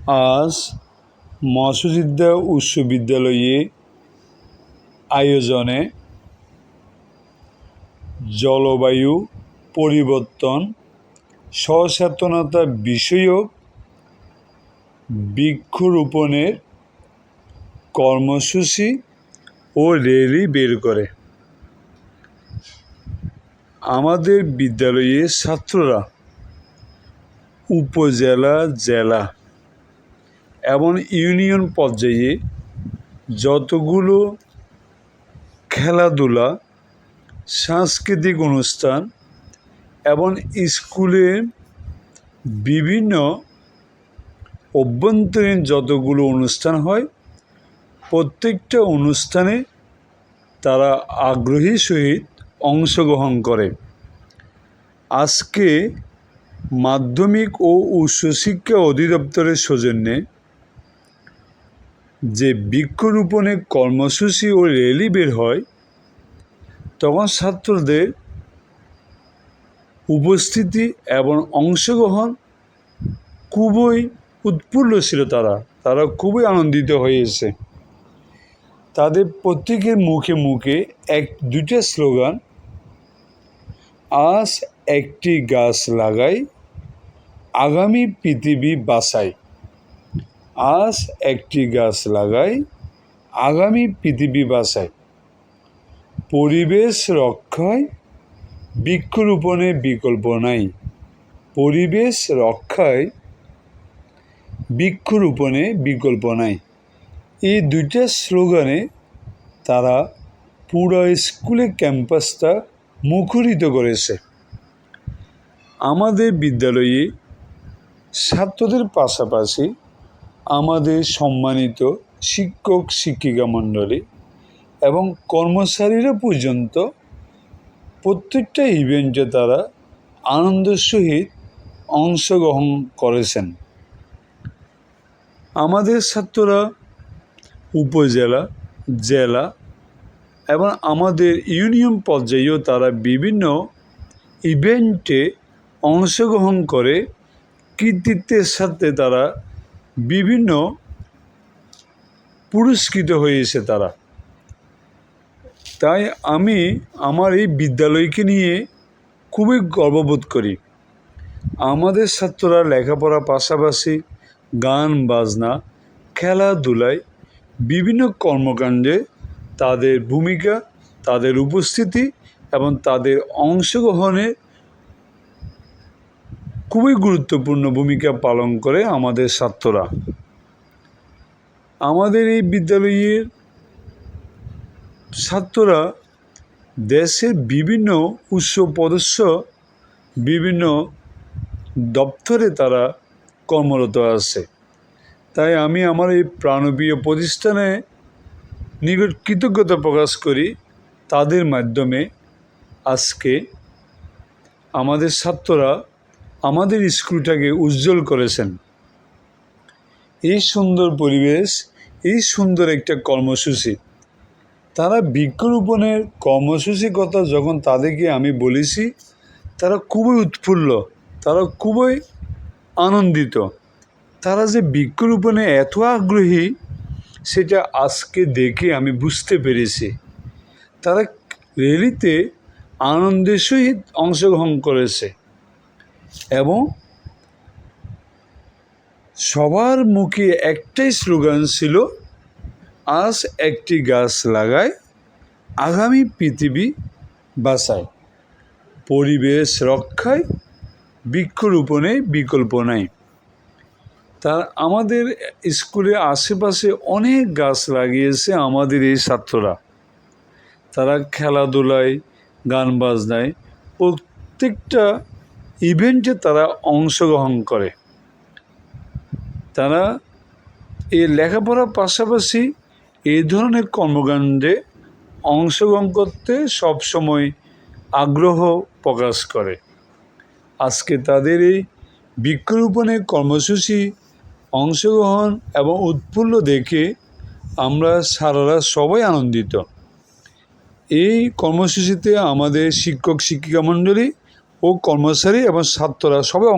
আজ মৎস্যবিদ্যা উচ্চ বিদ্যালয়ে আয়োজনে জলবায়ু পরিবর্তন সচেতনতা বিষয়ক বৃক্ষরোপণের কর্মসূচি ও র্যালি বের করে। আমাদের বিদ্যালয়ের ছাত্ররা উপজেলা, জেলা এবং ইউনিয়ন পর্যায়ে যতগুলো খেলাধুলা, সাংস্কৃতিক অনুষ্ঠান এবং স্কুলের বিভিন্ন অভ্যন্তরীণ যতগুলো অনুষ্ঠান হয়, প্রত্যেকটা অনুষ্ঠানে তারা আগ্রহী সহিত অংশগ্রহণ করে। আজকে মাধ্যমিক ও উচ্চশিক্ষা অধিদপ্তরের সৌজন্যে যে বৃক্ষরোপণের কর্মসূচি ও র্যালি বের হয়, তখন ছাত্রদের উপস্থিতি এবং অংশগ্রহণ খুবই উৎফুল্ল ছিল। তারা খুবই আনন্দিত হয়েছে। তাদের প্রত্যেকের মুখে মুখে দুইটা স্লোগান, আজ একটি গাছ লাগাই, আগামী পৃথিবী বাঁচাই। আজ একটি গাছ লাগাই, আগামী পৃথিবী বাঁচাই। পরিবেশ রক্ষায় বৃক্ষরোপণের বিকল্প নাই। পরিবেশ রক্ষায় বৃক্ষরোপণে বিকল্প নাই। এই দুইটা স্লোগানে তারা পুরো স্কুলের ক্যাম্পাসটা মুখরিত করেছে। আমাদের বিদ্যালয়ে ছাত্রদের পাশাপাশি আমাদের সম্মানিত শিক্ষক শিক্ষিকা মণ্ডলী এবং কর্মচারীরা পর্যন্ত প্রত্যেকটা ইভেন্টে তারা আনন্দের সহিত অংশগ্রহণ করেছেন। আমাদের ছাত্ররা উপজেলা, জেলা এবং আমাদের ইউনিয়ন পর্যায়েও তারা বিভিন্ন ইভেন্টে অংশগ্রহণ করে কৃতিত্বের সাথে তারা বিভিন্ন পুরস্কৃত হয়েছে তারা। তাই আমি আমার এই বিদ্যালয়কে নিয়ে খুবই গর্ববোধ করি। আমাদের ছাত্ররা লেখাপড়ার পাশাপাশি গান বাজনা, খেলাধুলায়, বিভিন্ন কর্মকাণ্ডে তাদের ভূমিকা, তাদের উপস্থিতি এবং তাদের অংশগ্রহণে খুবই গুরুত্বপূর্ণ ভূমিকা পালন করে আমাদের ছাত্ররা। আমাদের এই বিদ্যালয়ের ছাত্ররা দেশের বিভিন্ন উচ্চপদস্থ বিভিন্ন দপ্তরে তারা কর্মরত আছে। তাই আমি আমার এই প্রাণপ্রিয় প্রতিষ্ঠানে নিকট কৃতজ্ঞতা প্রকাশ করি। তাদের মাধ্যমে আজকে আমাদের ছাত্ররা আমাদের স্কুলটাকে উজ্জ্বল করেছেন। এই সুন্দর পরিবেশ, এই সুন্দর একটা কর্মসূচি, তারা বৃক্ষরোপণের কর্মসূচির কথা যখন তাদেরকে আমি বলেছি, তারা খুবই উৎফুল্ল, তারা খুবই আনন্দিত। তারা যে বৃক্ষরোপণে এত আগ্রহী, সেটা আজকে দেখে আমি বুঝতে পেরেছি। তারা র্যালিতে আনন্দের সহিত অংশগ্রহণ করেছে এবং সবার মুখে একটাই স্লোগান ছিল, আজ একটি গাছ লাগাই, আগামী পৃথিবী বাঁচাই। পরিবেশ রক্ষায় বৃক্ষরোপণে বিকল্প নাই। আমাদের স্কুলের আশেপাশে অনেক গাছ লাগিয়েছে আমাদের এই ছাত্ররা। তারা খেলাধুলায়, গান বাজনায়, প্রত্যেকটা ইভেন্টে তারা অংশগ্রহণ করে। তারা এই লেখাপড়ার পাশাপাশি এই ধরনের কর্মকাণ্ডে অংশগ্রহণ করতে সবসময় আগ্রহ প্রকাশ করে। আজকে তাদের এই বৃক্ষরোপণের কর্মসূচি অংশগ্রহণ এবং উৎফুল্ল দেখে আমরা সারারা সবাই আনন্দিত। এই কর্মসূচিতে আমাদের শিক্ষক শিক্ষিকা মণ্ডলী ও কর্মচারী এবং ছাত্ররা সবাই